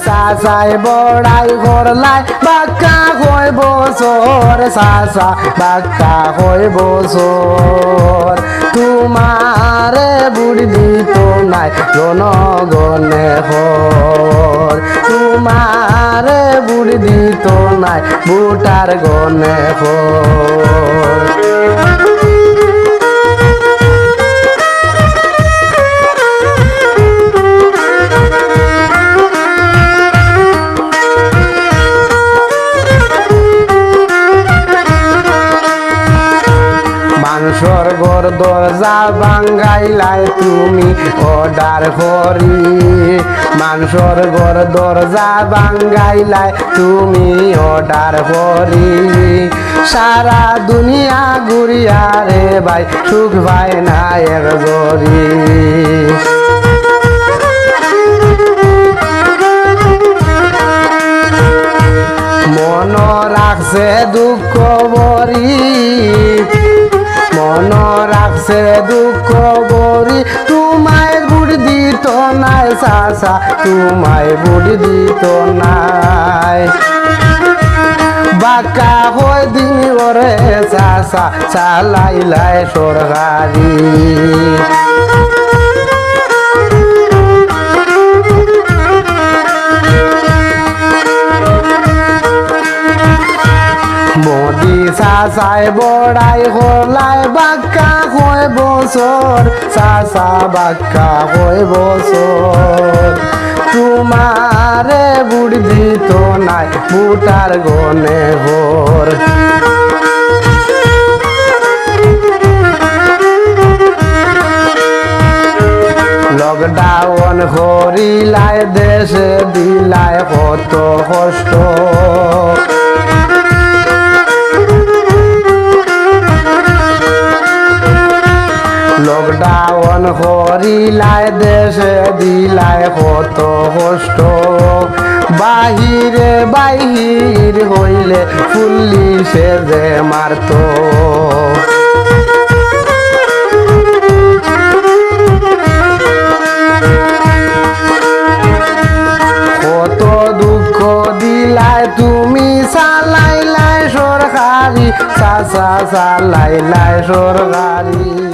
চাচাই বড়াই করলাই বাক্কা হই বছর চাচা বাক্কা হই বছর তোমারে বুড়ি দিত নাই জনগণে হর তোমারে বুড়ি দিত নাই বুটার গনে হর মানুষের ঘর দরজা ভাঙ্গাইলাই তুমি অর্ডার করি মানুষের ঘর দরজা ভাঙ্গাইলাই তুমি অর্ডার করি সারা দুনিয়া ঘুরিয়া রে ভাই সুখ ভাই না এক জরি মন রাখছে দুঃখ বরি মন রাখছে দুঃখ বরি তোমায় বুড়ি দিত নাই চাচা তোমায় বুড়ি দিত নাই বাক্কা হই দিন ওরে চাচা চালাইলাই সরকারি মোদি চাচাই বড়াই হলাই বাক্কা হই বছর চাচা বাক্কা হই বছর তোমারে বুড়ি দিত নাই বুটার গনে ভোর লকডাউন করিলাই দেশে দিলাই কত কষ্ট লকডাউন করিলাই দেশে দিলাই কত কষ্ট বাহিরে বাহির হইলে পুলিশে যে মারত কত দুঃখ দিলাই তুমি চালাইলাই সরকারি চাচা চালাইলাই সরকারি।